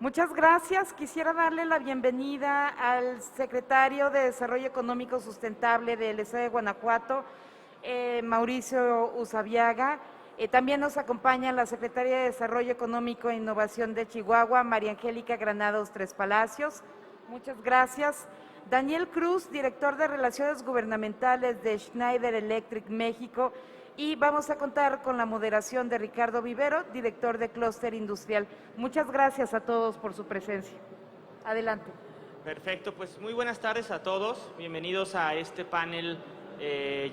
Muchas gracias. Quisiera darle la bienvenida al secretario de Desarrollo Económico Sustentable del Estado de Guanajuato, Mauricio Usabiaga. También nos acompaña la secretaria de Desarrollo Económico e Innovación de Chihuahua, María Angélica Granados Tres Palacios. Muchas gracias. Daniel Cruz, director de Relaciones Gubernamentales de Schneider Electric México. Y vamos a contar con la moderación de Ricardo Vivero, director de Clúster Industrial. Muchas gracias a todos por su presencia. Adelante. Perfecto, pues muy buenas tardes a todos. Bienvenidos a este panel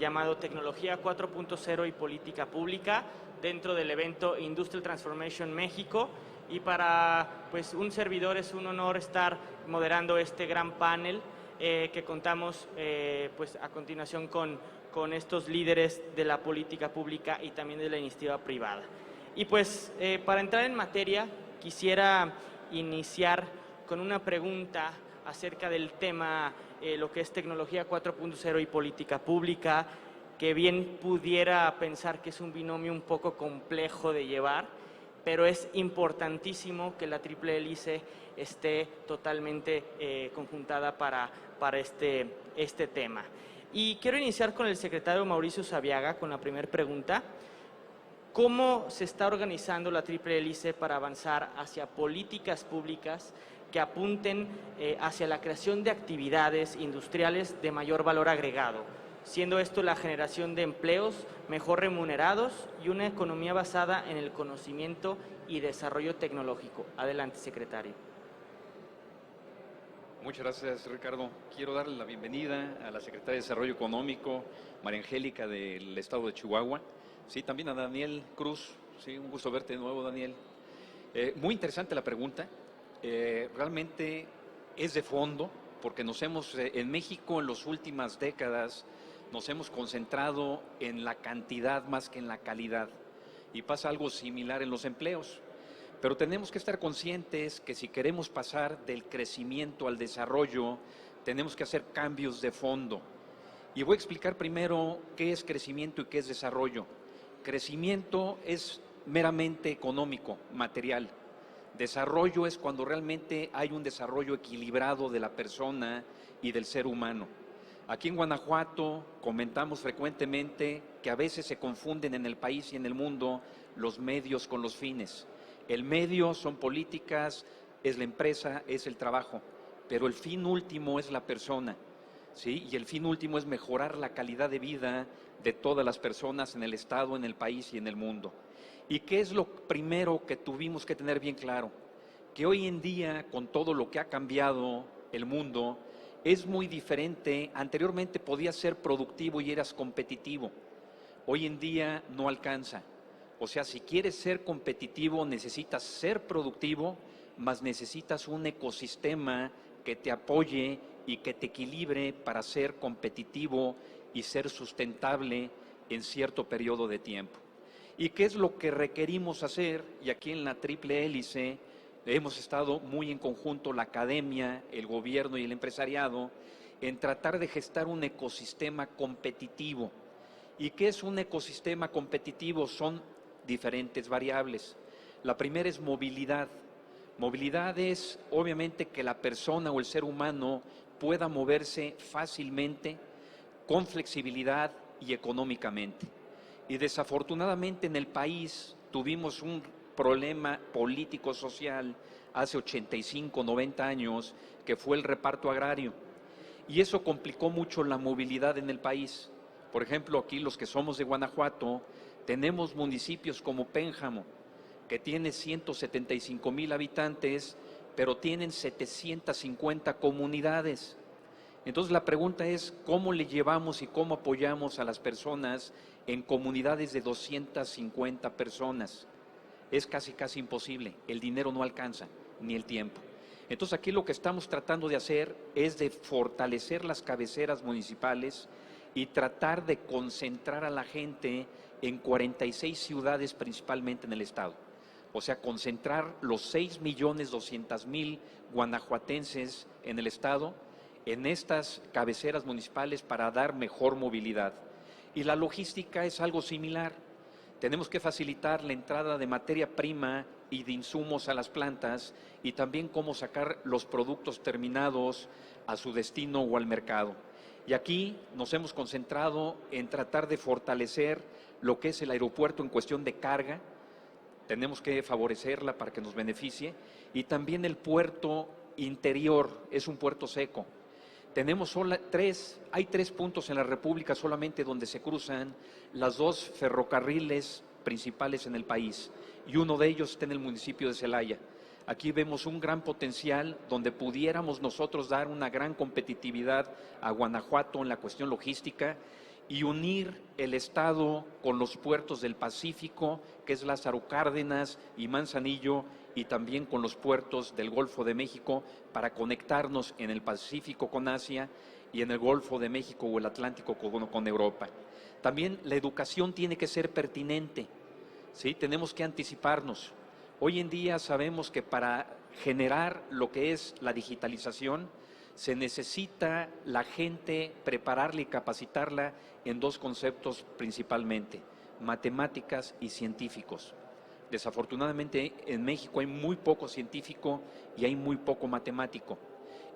llamado Tecnología 4.0 y Política Pública dentro del evento Industrial Transformation México. Y para pues, un servidor es un honor estar moderando este gran panel que contamos pues, a continuación con estos líderes de la política pública y también de la iniciativa privada. Y pues para entrar en materia quisiera iniciar con una pregunta acerca del tema, lo que es tecnología 4.0 y política pública, que bien pudiera pensar que es un binomio un poco complejo de llevar, pero es importantísimo que la triple hélice esté totalmente conjuntada para este tema. Y quiero iniciar con el secretario Mauricio Usabiaga con la primera pregunta. ¿Cómo se está organizando la triple hélice para avanzar hacia políticas públicas que apunten hacia la creación de actividades industriales de mayor valor agregado, siendo esto la generación de empleos mejor remunerados y una economía basada en el conocimiento y desarrollo tecnológico? Adelante, secretario. Muchas gracias, Ricardo. Quiero darle la bienvenida a la secretaria de Desarrollo Económico, María Angélica, del Estado de Chihuahua. Sí, también a Daniel Cruz. Sí, un gusto verte de nuevo, Daniel. Muy interesante la pregunta. Realmente es de fondo, porque en México en las últimas décadas nos hemos concentrado en la cantidad más que en la calidad. Y pasa algo similar en los empleos. Pero tenemos que estar conscientes que si queremos pasar del crecimiento al desarrollo, tenemos que hacer cambios de fondo. Y voy a explicar primero qué es crecimiento y qué es desarrollo. Crecimiento es meramente económico, material. Desarrollo es cuando realmente hay un desarrollo equilibrado de la persona y del ser humano. Aquí en Guanajuato comentamos frecuentemente que a veces se confunden en el país y en el mundo los medios con los fines. El medio son políticas, es la empresa, es el trabajo, pero el fin último es la persona, ¿sí? Y el fin último es mejorar la calidad de vida de todas las personas en el Estado, en el país y en el mundo. ¿Y qué es lo primero que tuvimos que tener bien claro? Que hoy en día, con todo lo que ha cambiado el mundo, es muy diferente. Anteriormente podías ser productivo y eras competitivo. Hoy en día no alcanza. O sea, si quieres ser competitivo, necesitas ser productivo, más necesitas un ecosistema que te apoye y que te equilibre para ser competitivo y ser sustentable en cierto periodo de tiempo. ¿Y qué es lo que requerimos hacer? Y aquí en la triple hélice hemos estado muy en conjunto, la academia, el gobierno y el empresariado, en tratar de gestar un ecosistema competitivo. ¿Y qué es un ecosistema competitivo? Son diferentes variables. La primera es movilidad. Movilidad es obviamente que la persona o el ser humano pueda moverse fácilmente, con flexibilidad y económicamente. Y desafortunadamente en el país tuvimos un problema político-social hace 85, 90 años, que fue el reparto agrario. Y eso complicó mucho la movilidad en el país. Por ejemplo, aquí los que somos de Guanajuato, tenemos municipios como Pénjamo, que tiene 175,000 habitantes, pero tienen 750 comunidades. Entonces la pregunta es, ¿cómo le llevamos y cómo apoyamos a las personas en comunidades de 250 personas? Es casi imposible, el dinero no alcanza, ni el tiempo. Entonces aquí lo que estamos tratando de hacer es de fortalecer las cabeceras municipales y tratar de concentrar a la gente en 46 ciudades principalmente en el estado. O sea, concentrar los 6.200.000 guanajuatenses en el estado en estas cabeceras municipales para dar mejor movilidad. Y la logística es algo similar. Tenemos que facilitar la entrada de materia prima y de insumos a las plantas, y también cómo sacar los productos terminados a su destino o al mercado. Y aquí nos hemos concentrado en tratar de fortalecer lo que es el aeropuerto en cuestión de carga. Tenemos que favorecerla para que nos beneficie, y también el puerto interior es un puerto seco. Hay tres puntos en la República solamente donde se cruzan las dos ferrocarriles principales en el país, y uno de ellos está en el municipio de Celaya. Aquí vemos un gran potencial donde pudiéramos nosotros dar una gran competitividad a Guanajuato en la cuestión logística y unir el estado con los puertos del Pacífico, que es Lázaro Cárdenas y Manzanillo, y también con los puertos del Golfo de México, para conectarnos en el Pacífico con Asia y en el Golfo de México o el Atlántico con Europa. También la educación tiene que ser pertinente, ¿sí? Tenemos que anticiparnos. Hoy en día sabemos que para generar lo que es la digitalización se necesita la gente prepararla y capacitarla en dos conceptos principalmente: matemáticas y científicos. Desafortunadamente en México hay muy poco científico y hay muy poco matemático.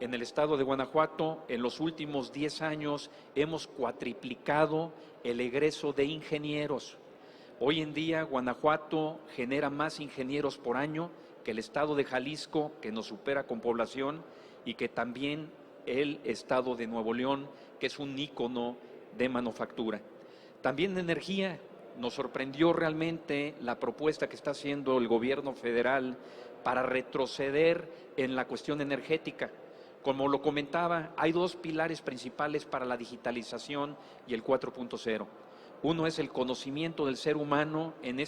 En el estado de Guanajuato, en los últimos 10 años, hemos cuatriplicado el egreso de ingenieros. Hoy en día Guanajuato genera más ingenieros por año que el estado de Jalisco, que nos supera con población, y que también el estado de Nuevo León, que es un ícono de manufactura. También en energía, nos sorprendió realmente la propuesta que está haciendo el gobierno federal para retroceder en la cuestión energética. Como lo comentaba, hay dos pilares principales para la digitalización y el 4.0. Uno es el conocimiento del ser humano en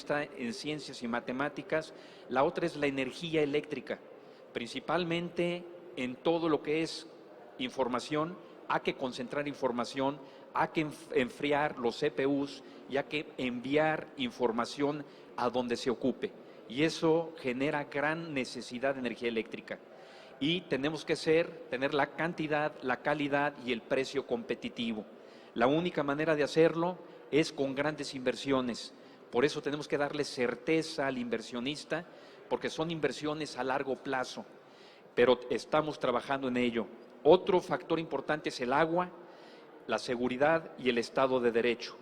ciencias y matemáticas. La otra es la energía eléctrica, principalmente en todo lo que es información. Hay que concentrar información, hay que enfriar los CPUs y hay que enviar información a donde se ocupe. Y eso genera gran necesidad de energía eléctrica. Y tenemos que tener la cantidad, la calidad y el precio competitivo. La única manera de hacerlo es con grandes inversiones. Por eso tenemos que darle certeza al inversionista, porque son inversiones a largo plazo, pero estamos trabajando en ello. Otro factor importante es el agua, la seguridad y el Estado de Derecho.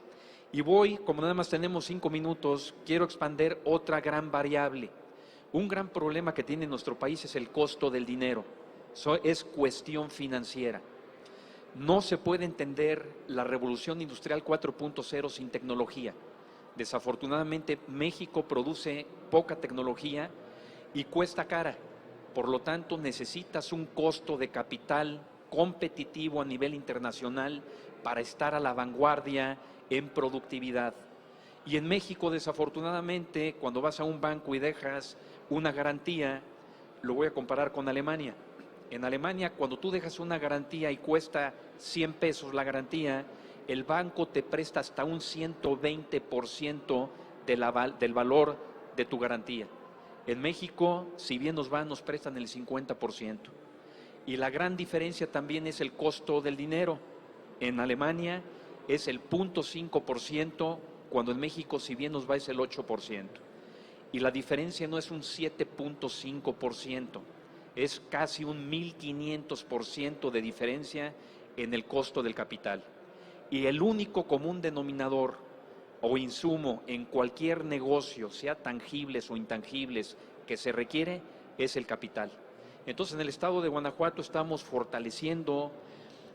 Y como nada más tenemos 5 minutos, quiero expandir otra gran variable. Un gran problema que tiene nuestro país es el costo del dinero. Es cuestión financiera. No se puede entender la revolución industrial 4.0 sin tecnología. Desafortunadamente, México produce poca tecnología y cuesta cara. Por lo tanto, necesitas un costo de capital competitivo a nivel internacional para estar a la vanguardia en productividad. Y en México, desafortunadamente, cuando vas a un banco y dejas una garantía, lo voy a comparar con Alemania. En Alemania, cuando tú dejas una garantía y cuesta 100 pesos la garantía, el banco te presta hasta un 120% del valor de tu garantía. En México, si bien nos prestan el 50%. Y la gran diferencia también es el costo del dinero. En Alemania es el 0.5%, cuando en México, si bien nos va, es el 8%. Y la diferencia no es un 7.5%, es casi un 1.500% de diferencia en el costo del capital. Y el único común denominador o insumo en cualquier negocio, sea tangibles o intangibles, que se requiere, es el capital. Entonces, en el estado de Guanajuato estamos fortaleciendo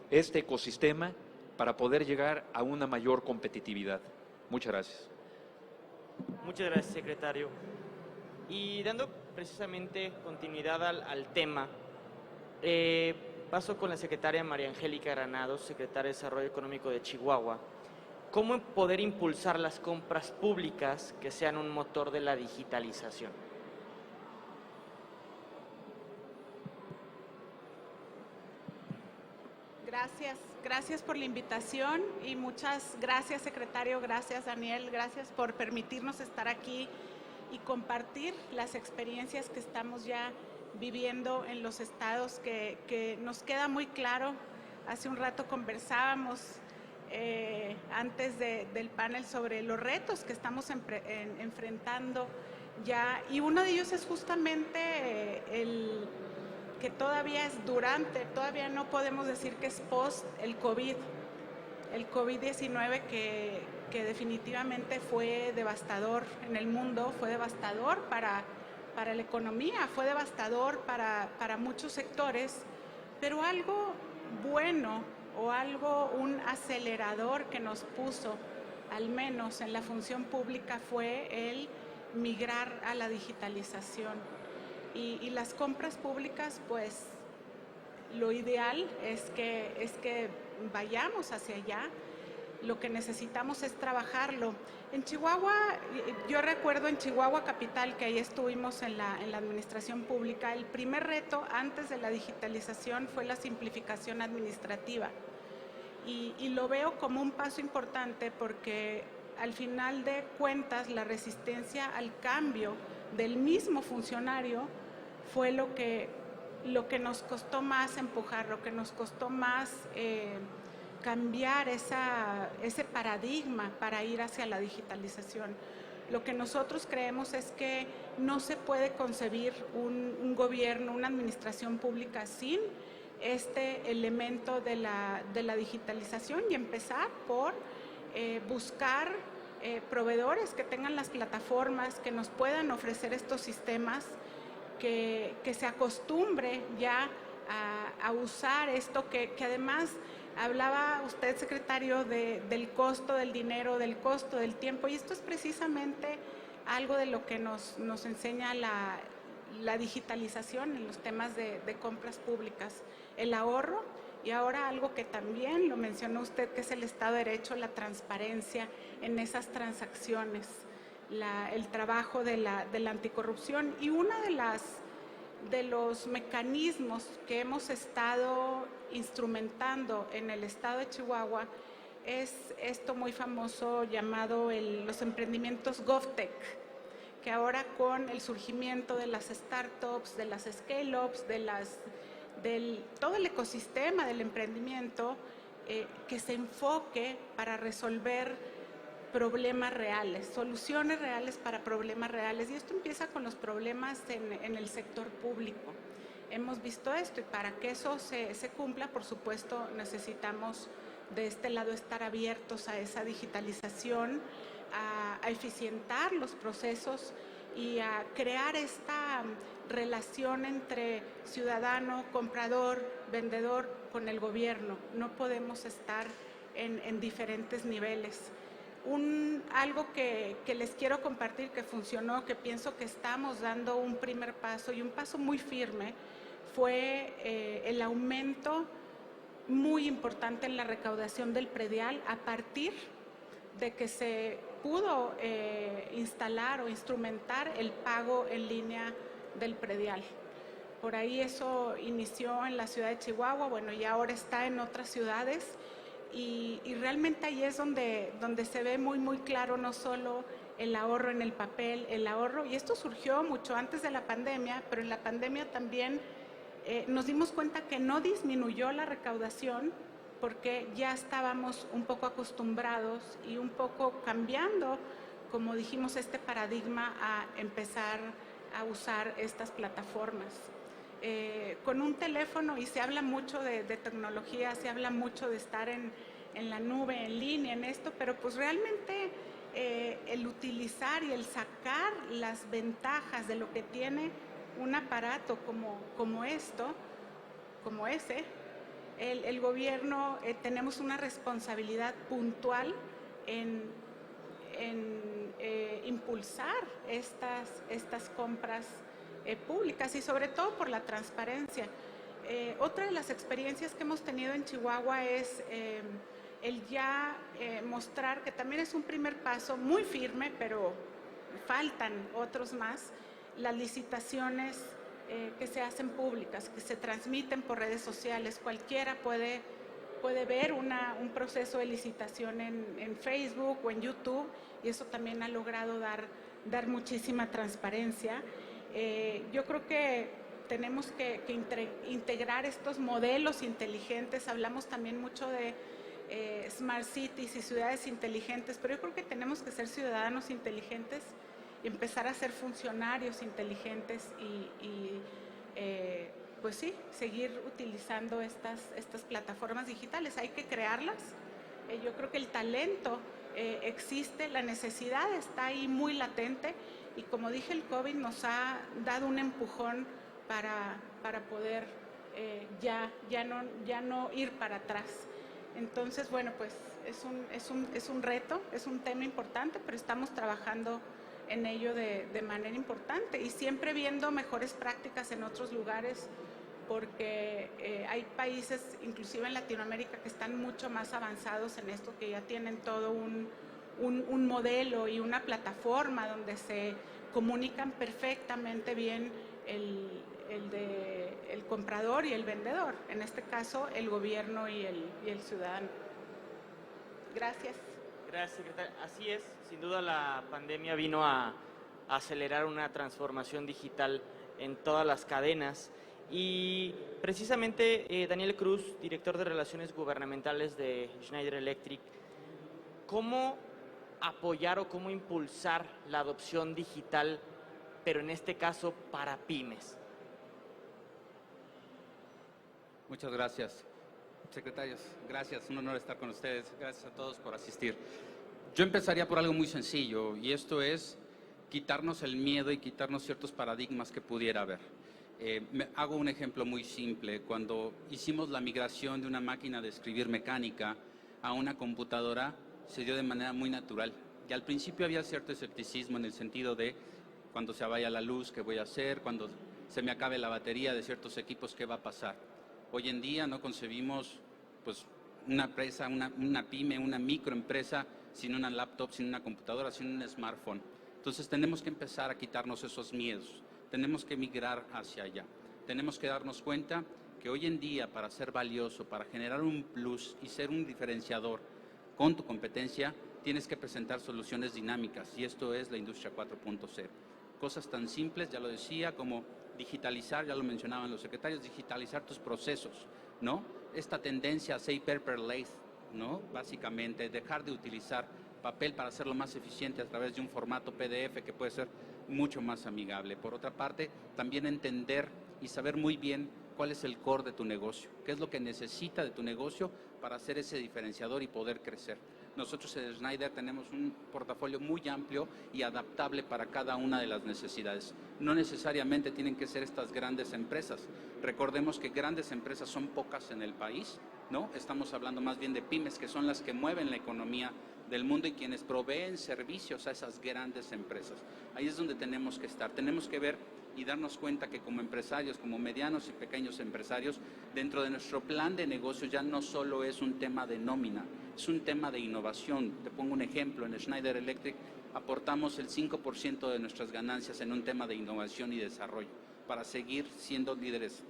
este ecosistema para poder llegar a una mayor competitividad. Muchas gracias. Muchas gracias, secretario. Y dando precisamente continuidad al tema, paso con la secretaria María Angélica Granados, secretaria de Desarrollo Económico de Chihuahua. ¿Cómo poder impulsar las compras públicas que sean un motor de la digitalización? Gracias por la invitación y muchas gracias, secretario, gracias, Daniel, gracias por permitirnos estar aquí y compartir las experiencias que estamos ya viviendo en los estados, que nos queda muy claro. Hace un rato conversábamos antes del panel sobre los retos que estamos enfrentando ya, y uno de ellos es justamente el que todavía es durante, todavía no podemos decir que es post el COVID-19 que definitivamente fue devastador en el mundo, fue devastador para la economía, fue devastador para muchos sectores, pero algo bueno o un acelerador que nos puso, al menos en la función pública, fue el migrar a la digitalización. Y las compras públicas, pues lo ideal es que vayamos hacia allá. Lo que necesitamos es trabajarlo. En Chihuahua, yo recuerdo en Chihuahua Capital, que ahí estuvimos en la administración pública, el primer reto antes de la digitalización fue la simplificación administrativa. Y lo veo como un paso importante porque al final de cuentas la resistencia al cambio del mismo funcionario fue lo que nos costó más empujar, lo que nos costó más cambiar ese paradigma para ir hacia la digitalización. Lo que nosotros creemos es que no se puede concebir un gobierno, una administración pública sin este elemento de la digitalización y empezar por buscar proveedores que tengan las plataformas, que nos puedan ofrecer estos sistemas, que se acostumbre ya a usar esto, que además hablaba usted, secretario, del costo del dinero, del costo del tiempo, y esto es precisamente algo de lo que nos enseña la digitalización en los temas de compras públicas, el ahorro, y ahora algo que también lo mencionó usted, que es el Estado de Derecho, la transparencia en esas transacciones, el trabajo de la anticorrupción. Y uno de los mecanismos que hemos estado instrumentando en el estado de Chihuahua es esto muy famoso llamado los emprendimientos GovTech, que ahora con el surgimiento de las startups, de las scale-ups, del todo el ecosistema del emprendimiento, que se enfoque para resolver problemas reales, soluciones reales para problemas reales. Y esto empieza con los problemas en el sector público. Hemos visto esto y para que eso se cumpla, por supuesto, necesitamos de este lado estar abiertos a esa digitalización, a eficientar los procesos y a crear esta relación entre ciudadano, comprador, vendedor con el gobierno. No podemos estar en diferentes niveles. Algo que les quiero compartir que funcionó, que pienso que estamos dando un primer paso y un paso muy firme, fue el aumento muy importante en la recaudación del predial a partir de que se pudo instalar o instrumentar el pago en línea del predial. Por ahí eso inició en la ciudad de Chihuahua, bueno, y ahora está en otras ciudades. Y realmente ahí es donde se ve muy claro no solo el ahorro en el papel, el ahorro, y esto surgió mucho antes de la pandemia, pero en la pandemia también nos dimos cuenta que no disminuyó la recaudación porque ya estábamos un poco acostumbrados y un poco cambiando, como dijimos, este paradigma a empezar a usar estas plataformas. Con un teléfono, y se habla mucho de tecnología, se habla mucho de estar en la nube, en línea, en esto, pero pues realmente el utilizar y el sacar las ventajas de lo que tiene un aparato como ese, el gobierno tenemos una responsabilidad puntual en impulsar estas compras públicas y sobre todo por la transparencia. Otra de las experiencias que hemos tenido en Chihuahua es el ya mostrar que también es un primer paso muy firme, pero faltan otros más, las licitaciones que se hacen públicas, que se transmiten por redes sociales. Cualquiera puede ver un proceso de licitación en Facebook o en YouTube, y eso también ha logrado dar muchísima transparencia. Yo creo que tenemos que integrar estos modelos inteligentes. Hablamos también mucho de Smart Cities y ciudades inteligentes, pero yo creo que tenemos que ser ciudadanos inteligentes empezar a ser funcionarios inteligentes y pues sí, seguir utilizando estas plataformas digitales. Hay que crearlas. Yo creo que el talento existe, la necesidad está ahí muy latente y como dije, el COVID nos ha dado un empujón para poder ya no ir para atrás. Entonces, bueno, pues es un reto, es un tema importante, pero estamos trabajando en ello de manera importante y siempre viendo mejores prácticas en otros lugares, porque hay países, inclusive en Latinoamérica, que están mucho más avanzados en esto, que ya tienen todo un modelo y una plataforma donde se comunican perfectamente bien el comprador y el vendedor, en este caso el gobierno y el ciudadano. Gracias. Gracias, secretaria. Así es, sin duda la pandemia vino a acelerar una transformación digital en todas las cadenas y precisamente Daniel Cruz, director de Relaciones Gubernamentales de Schneider Electric, ¿cómo apoyar o cómo impulsar la adopción digital, pero en este caso para pymes? Muchas gracias. Secretarios, gracias, un honor estar con ustedes. Gracias a todos por asistir. Yo empezaría por algo muy sencillo y esto es quitarnos el miedo y quitarnos ciertos paradigmas que pudiera haber. Hago un ejemplo muy simple. Cuando hicimos la migración de una máquina de escribir mecánica a una computadora, se dio de manera muy natural. Y al principio había cierto escepticismo en el sentido de cuando se vaya la luz, ¿qué voy a hacer? Cuando se me acabe la batería de ciertos equipos, ¿qué va a pasar? Hoy en día no concebimos pues, una empresa, una pyme, una microempresa sin una laptop, sin una computadora, sin un smartphone. Entonces tenemos que empezar a quitarnos esos miedos, tenemos que migrar hacia allá. Tenemos que darnos cuenta que hoy en día para ser valioso, para generar un plus y ser un diferenciador con tu competencia, tienes que presentar soluciones dinámicas y esto es la industria 4.0. Cosas tan simples, ya lo decía, como digitalizar, ya lo mencionaban los secretarios, digitalizar tus procesos, ¿no? Esta tendencia a say paperless, ¿no? Básicamente, dejar de utilizar papel para hacerlo más eficiente a través de un formato PDF que puede ser mucho más amigable. Por otra parte, también entender y saber muy bien cuál es el core de tu negocio, qué es lo que necesita de tu negocio para hacer ese diferenciador y poder crecer. Nosotros en Schneider tenemos un portafolio muy amplio y adaptable para cada una de las necesidades. No necesariamente tienen que ser estas grandes empresas. Recordemos que grandes empresas son pocas en el país, ¿no? Estamos hablando más bien de pymes, que son las que mueven la economía del mundo y quienes proveen servicios a esas grandes empresas. Ahí es donde tenemos que estar. Tenemos que ver y darnos cuenta que como empresarios, como medianos y pequeños empresarios, dentro de nuestro plan de negocio ya no solo es un tema de nómina, es un tema de innovación. Te pongo un ejemplo, en Schneider Electric aportamos el 5% de nuestras ganancias en un tema de innovación y desarrollo para seguir siendo líderes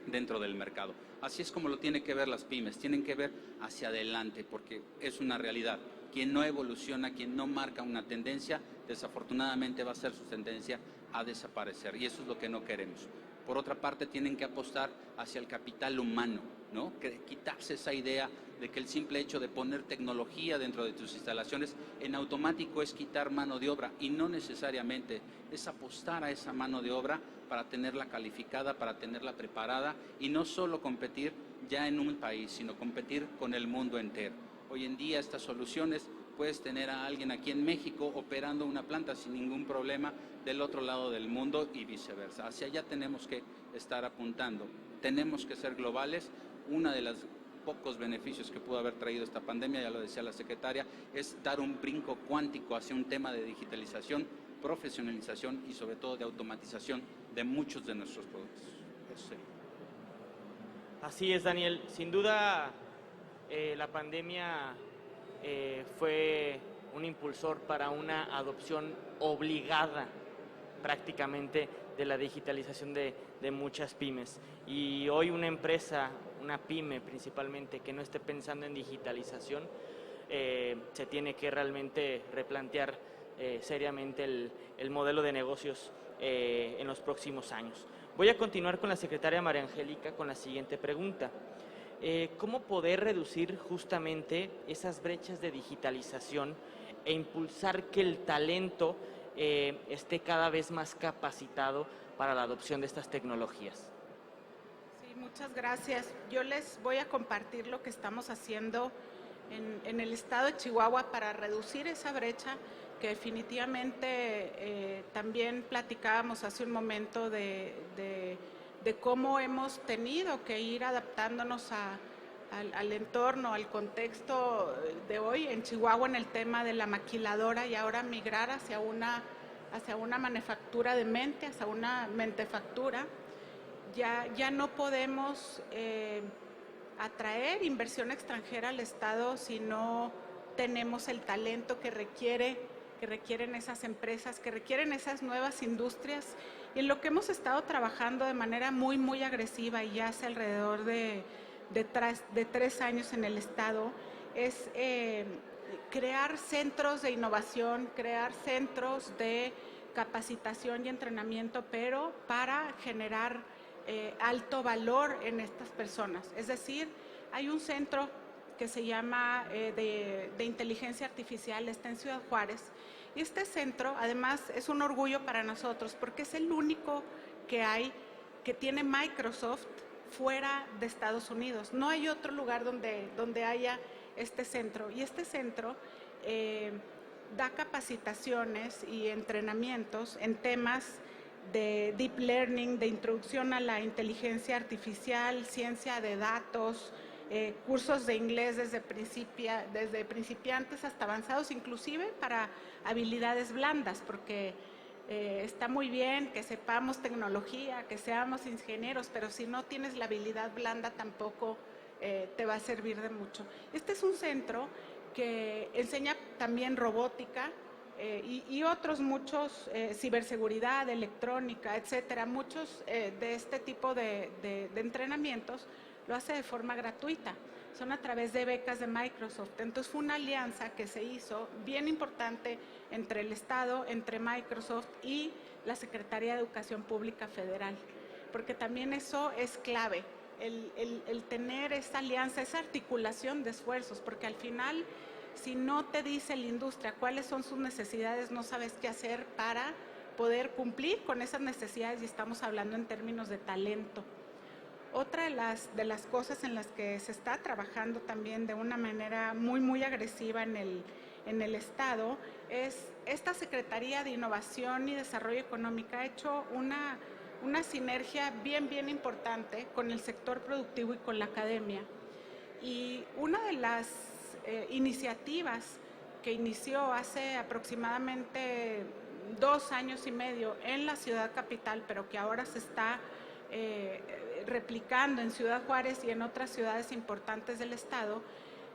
dentro del mercado. Así es como lo tienen que ver las pymes, tienen que ver hacia adelante porque es una realidad. Quien no evoluciona, quien no marca una tendencia, desafortunadamente va a ser su tendencia a desaparecer y eso es lo que no queremos. Por otra parte, tienen que apostar hacia el capital humano, ¿no? Quitarse esa idea de que el simple hecho de poner tecnología dentro de tus instalaciones en automático es quitar mano de obra y no necesariamente es apostar a esa mano de obra para tenerla calificada, para tenerla preparada y no solo competir ya en un país, sino competir con el mundo entero. Hoy en día estas soluciones puedes tener a alguien aquí en México operando una planta sin ningún problema del otro lado del mundo y viceversa. Hacia allá tenemos que estar apuntando. Tenemos que ser globales. Una de los pocos beneficios que pudo haber traído esta pandemia, ya lo decía la secretaria, es dar un brinco cuántico hacia un tema de digitalización, profesionalización y sobre todo de automatización de muchos de nuestros productos. Eso sí. Así es, Daniel. Sin duda, la pandemia fue un impulsor para una adopción obligada prácticamente de la digitalización de muchas pymes. Y hoy una empresa, una pyme principalmente, que no esté pensando en digitalización, se tiene que realmente replantear seriamente el modelo de negocios en los próximos años. Voy a continuar con la secretaria María Angélica con la siguiente pregunta. ¿Cómo poder reducir justamente esas brechas de digitalización e impulsar que el talento esté cada vez más capacitado para la adopción de estas tecnologías? Sí, muchas gracias. Yo les voy a compartir lo que estamos haciendo en el estado de Chihuahua para reducir esa brecha, que definitivamente también platicábamos hace un momento de cómo hemos tenido que ir adaptándonos al entorno, al contexto de hoy en Chihuahua en el tema de la maquiladora, y ahora migrar hacia una manufactura de mente, hacia una mentefactura. Ya no podemos atraer inversión extranjera al Estado si no tenemos el talento que requieren esas empresas, que requieren esas nuevas industrias. Y en lo que hemos estado trabajando de manera muy, muy agresiva, y ya hace alrededor de 3 años en el Estado, es crear centros de innovación, crear centros de capacitación y entrenamiento, pero para generar alto valor en estas personas. Es decir, hay un centro que se llama de inteligencia artificial, está en Ciudad Juárez, y este centro además es un orgullo para nosotros porque es el único que hay que tiene Microsoft fuera de Estados Unidos. No hay otro lugar donde haya este centro, y este centro da capacitaciones y entrenamientos en temas de deep learning, de introducción a la inteligencia artificial, ciencia de datos, cursos de inglés desde principiantes hasta avanzados, inclusive para habilidades blandas, porque está muy bien que sepamos tecnología, que seamos ingenieros, pero si no tienes la habilidad blanda tampoco te va a servir de mucho. Este es un centro que enseña también robótica, y otros muchos, ciberseguridad, electrónica, etcétera. Muchos de este tipo de entrenamientos lo hace de forma gratuita, son a través de becas de Microsoft. Entonces fue una alianza que se hizo bien importante entre el Estado, entre Microsoft y la Secretaría de Educación Pública Federal, porque también eso es clave, el tener esa alianza, esa articulación de esfuerzos, porque al final, si no te dice la industria cuáles son sus necesidades, no sabes qué hacer para poder cumplir con esas necesidades, y estamos hablando en términos de talento. Otra de las cosas en las que se está trabajando también de una manera muy, muy agresiva en el Estado es esta Secretaría de Innovación y Desarrollo Económico ha hecho una sinergia bien, bien importante con el sector productivo y con la academia. Y una de las iniciativas que inició hace aproximadamente 2 años y medio en la ciudad capital, pero que ahora se está replicando en Ciudad Juárez y en otras ciudades importantes del estado,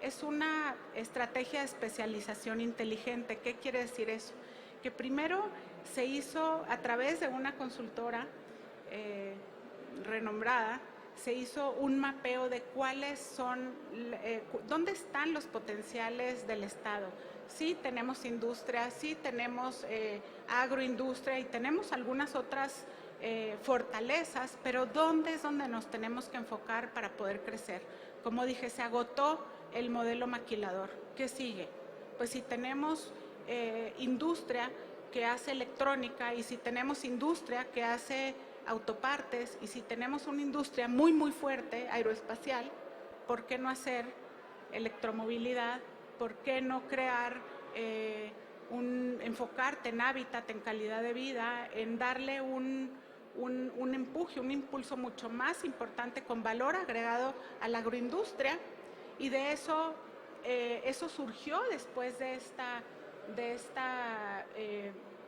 es una estrategia de especialización inteligente. ¿Qué quiere decir eso? Que primero se hizo a través de una consultora renombrada, se hizo un mapeo de cuáles son, dónde están los potenciales del estado. Sí tenemos industria, sí tenemos agroindustria y tenemos algunas otras fortalezas, pero ¿dónde es donde nos tenemos que enfocar para poder crecer? Como dije, se agotó el modelo maquilador. ¿Qué sigue? Pues si tenemos industria que hace electrónica, y si tenemos industria que hace autopartes, y si tenemos una industria muy, muy fuerte, aeroespacial, ¿por qué no hacer electromovilidad? ¿Por qué no crear enfocarte en hábitat, en calidad de vida, en darle un empuje, un impulso mucho más importante con valor agregado a la agroindustria? Y de eso, eso surgió después de esta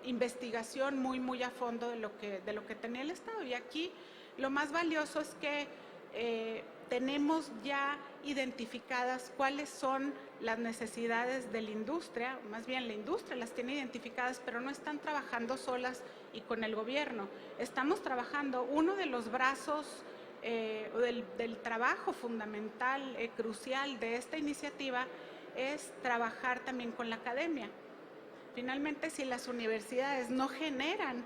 investigación muy, muy a fondo de lo que tenía el Estado. Y aquí lo más valioso es que tenemos ya identificadas cuáles son las necesidades de la industria, más bien la industria las tiene identificadas, pero no están trabajando solas y con el gobierno. Estamos trabajando, uno de los brazos del trabajo fundamental, crucial de esta iniciativa, es trabajar también con la academia. Finalmente, si las universidades no generan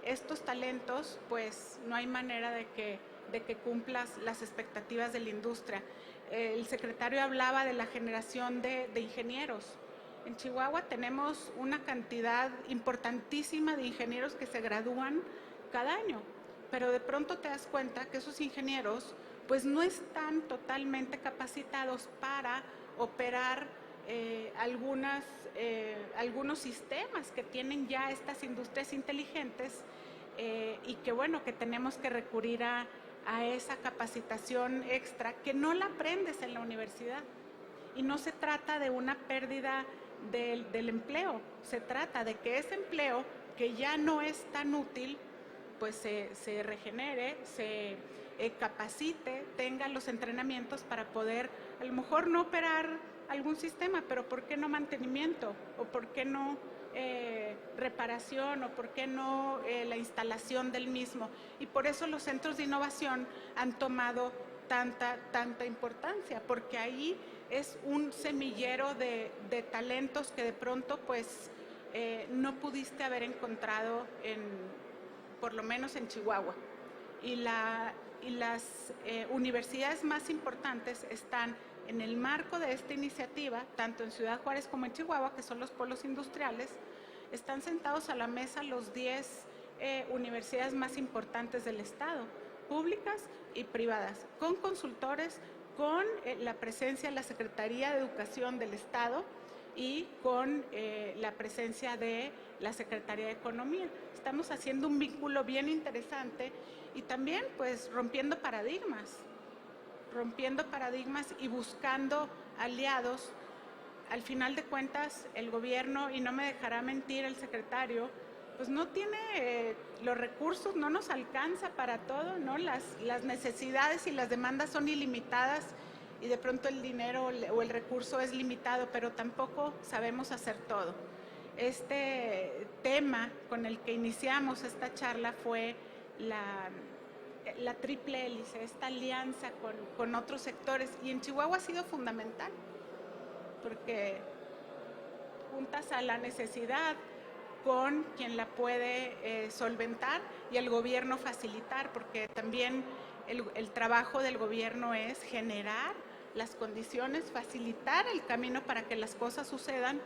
estos talentos, pues no hay manera de que cumplas las expectativas de la industria. El secretario hablaba de la generación de ingenieros. En Chihuahua tenemos una cantidad importantísima de ingenieros que se gradúan cada año, pero de pronto te das cuenta que esos ingenieros pues no están totalmente capacitados para operar algunos sistemas que tienen ya estas industrias inteligentes y que bueno, que tenemos que recurrir a esa capacitación extra que no la aprendes en la universidad. Y no se trata de una pérdida del empleo, se trata de que ese empleo que ya no es tan útil, pues se regenere, se capacite, tenga los entrenamientos para poder, a lo mejor no operar algún sistema, pero ¿por qué no mantenimiento? ¿O por qué no reparación? ¿O por qué no la instalación del mismo? Y por eso los centros de innovación han tomado tanta importancia, porque ahí es un semillero de talentos que de pronto pues no pudiste haber encontrado por lo menos en Chihuahua. Y las universidades más importantes están en el marco de esta iniciativa, tanto en Ciudad Juárez como en Chihuahua, que son los polos industriales. Están sentados a la mesa los 10 universidades más importantes del estado, públicas y privadas, con consultores, con la presencia de la Secretaría de Educación del Estado y con la presencia de la Secretaría de Economía. Estamos haciendo un vínculo bien interesante y también pues rompiendo paradigmas y buscando aliados. Al final de cuentas, el gobierno, y no me dejará mentir el secretario, pues no tiene los recursos, no nos alcanza para todo, ¿no? Las necesidades y las demandas son ilimitadas y de pronto el dinero o el recurso es limitado, pero tampoco sabemos hacer todo. Este tema con el que iniciamos esta charla fue la triple hélice, esta alianza con otros sectores, y en Chihuahua ha sido fundamental, porque juntas a la necesidad con quien la puede solventar y el gobierno facilitar, porque también el trabajo del gobierno es generar las condiciones, facilitar el camino para que las cosas sucedan.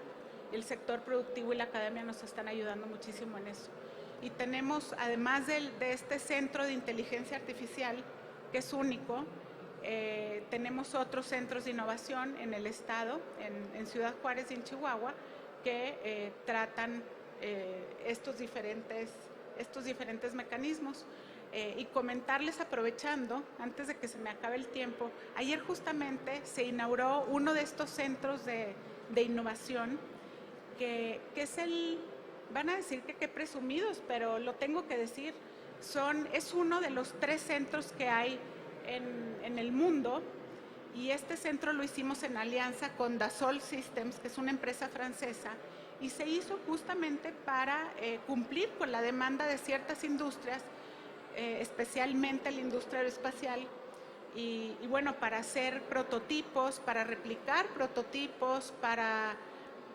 El sector productivo y la academia nos están ayudando muchísimo en eso. Y tenemos, además de este centro de inteligencia artificial, que es único, tenemos otros centros de innovación en el estado, en Ciudad Juárez y en Chihuahua, que tratan estos diferentes mecanismos. Y comentarles, aprovechando, antes de que se me acabe el tiempo, ayer justamente se inauguró uno de estos centros de innovación, que es van a decir que qué presumidos, pero lo tengo que decir, es uno de los 3 centros que hay en el mundo, y este centro lo hicimos en alianza con Dassault Systems, que es una empresa francesa, y se hizo justamente para cumplir con la demanda de ciertas industrias, especialmente la industria aeroespacial, y bueno, para hacer prototipos, para replicar prototipos,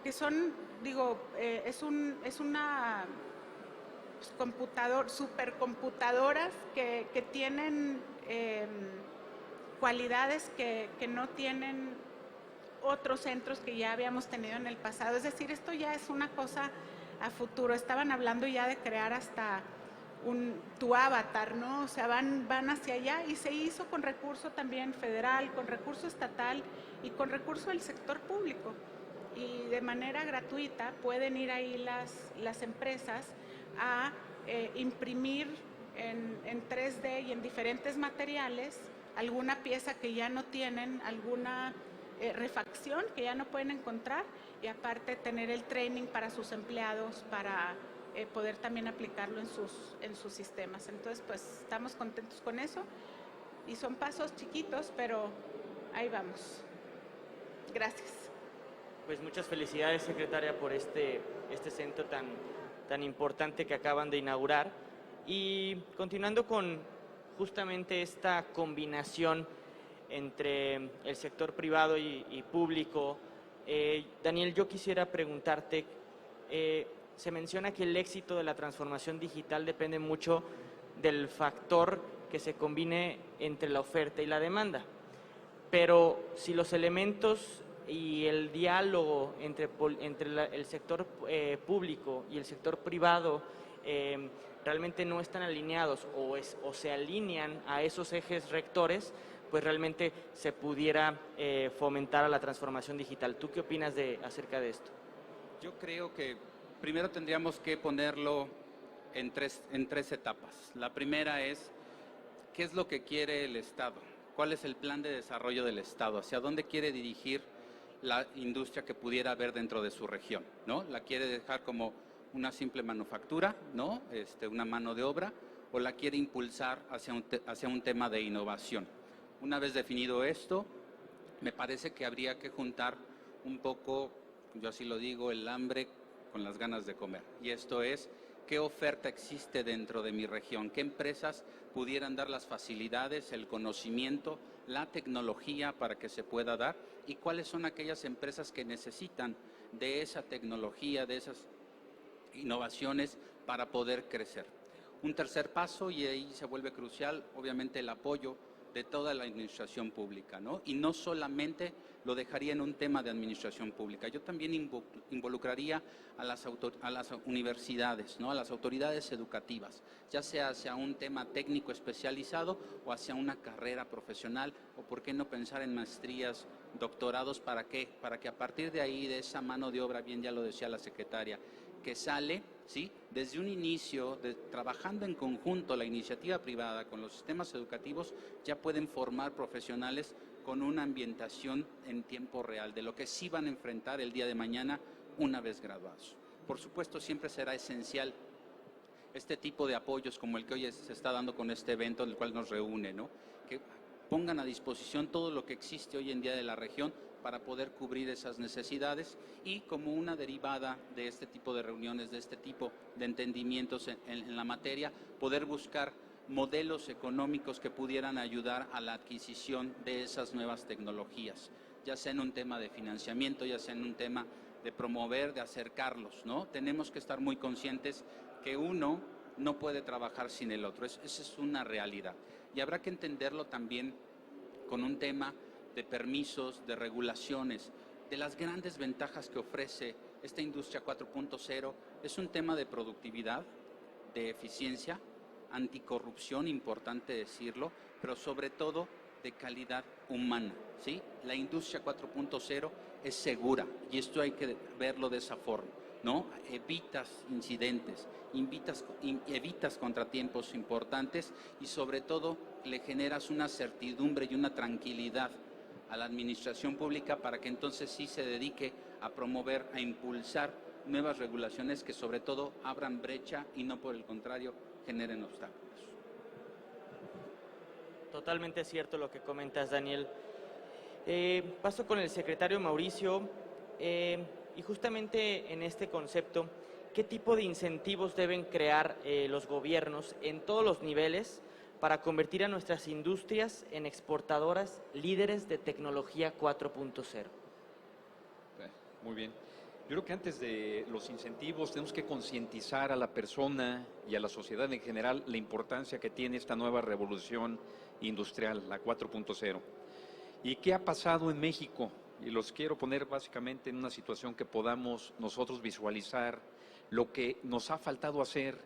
que son, es una supercomputadoras que tienen cualidades que no tienen otros centros que ya habíamos tenido en el pasado. Es decir, esto ya es una cosa a futuro. Estaban hablando ya de crear hasta tu avatar, ¿no? O sea, van hacia allá, y se hizo con recurso también federal, con recurso estatal y con recurso del sector público. Y de manera gratuita pueden ir ahí las empresas a imprimir en 3D y en diferentes materiales alguna pieza que ya no tienen, alguna refacción que ya no pueden encontrar, y aparte tener el training para sus empleados para poder también aplicarlo en sus sistemas. Entonces, pues estamos contentos con eso, y son pasos chiquitos, pero ahí vamos. Gracias. Pues muchas felicidades, secretaria, por este centro tan importante que acaban de inaugurar. Y continuando con justamente esta combinación entre el sector privado y público, Daniel, yo quisiera preguntarte, se menciona que el éxito de la transformación digital depende mucho del factor que se combine entre la oferta y la demanda, pero si los elementos y el diálogo entre el sector público y el sector privado realmente no están alineados o se alinean a esos ejes rectores, pues realmente se pudiera fomentar a la transformación digital. ¿Tú qué opinas acerca de esto? Yo creo que primero tendríamos que ponerlo en tres etapas. La primera es, ¿qué es lo que quiere el Estado? ¿Cuál es el plan de desarrollo del Estado? ¿Hacia dónde quiere dirigir la industria que pudiera haber dentro de su región? ¿No? ¿La quiere dejar como una simple manufactura, ¿no? Una mano de obra, o la quiere impulsar hacia un tema de innovación? Una vez definido esto, me parece que habría que juntar un poco, yo así lo digo, el hambre con las ganas de comer. Y esto es, ¿qué oferta existe dentro de mi región? ¿Qué empresas pudieran dar las facilidades, el conocimiento, la tecnología para que se pueda dar? ¿Y cuáles son aquellas empresas que necesitan de esa tecnología, de esas innovaciones para poder crecer? Un tercer paso, y ahí se vuelve crucial, obviamente el apoyo de toda la administración pública, ¿no? Y no solamente lo dejaría en un tema de administración pública, yo también involucraría a las universidades, ¿no? A las autoridades educativas, ya sea hacia un tema técnico especializado o hacia una carrera profesional, o por qué no pensar en maestrías, doctorados, ¿para qué? Para que a partir de ahí, de esa mano de obra, bien ya lo decía la secretaria, que sale, ¿sí?, desde un inicio, trabajando en conjunto la iniciativa privada con los sistemas educativos, ya pueden formar profesionales con una ambientación en tiempo real de lo que sí van a enfrentar el día de mañana una vez graduados. Por supuesto, siempre será esencial este tipo de apoyos como el que hoy se está dando con este evento, en el cual nos reúne, ¿no? Que pongan a disposición todo lo que existe hoy en día de la región para poder cubrir esas necesidades, y como una derivada de este tipo de reuniones, de este tipo de entendimientos en la materia, poder buscar modelos económicos que pudieran ayudar a la adquisición de esas nuevas tecnologías, ya sea en un tema de financiamiento, ya sea en un tema de promover, de acercarlos, ¿no? Tenemos que estar muy conscientes que uno no puede trabajar sin el otro, esa es una realidad, y habrá que entenderlo también con un tema de permisos, de regulaciones, de las grandes ventajas que ofrece esta industria 4.0, es un tema de productividad, de eficiencia, anticorrupción, importante decirlo, pero sobre todo de calidad humana, ¿sí? La industria 4.0 es segura, y esto hay que verlo de esa forma, ¿no? Evitas incidentes, evitas contratiempos importantes, y sobre todo le generas una certidumbre y una tranquilidad a la administración pública para que entonces sí se dedique a promover, a impulsar nuevas regulaciones que sobre todo abran brecha y no, por el contrario, generen obstáculos. Totalmente cierto lo que comentas, Daniel. Paso con el secretario Mauricio, y justamente en este concepto, ¿qué tipo de incentivos deben crear los gobiernos en todos los niveles para convertir a nuestras industrias en exportadoras líderes de tecnología 4.0? Muy bien. Yo creo que antes de los incentivos tenemos que concientizar a la persona y a la sociedad en general la importancia que tiene esta nueva revolución industrial, la 4.0. ¿Y qué ha pasado en México? Y los quiero poner básicamente en una situación que podamos nosotros visualizar lo que nos ha faltado hacer,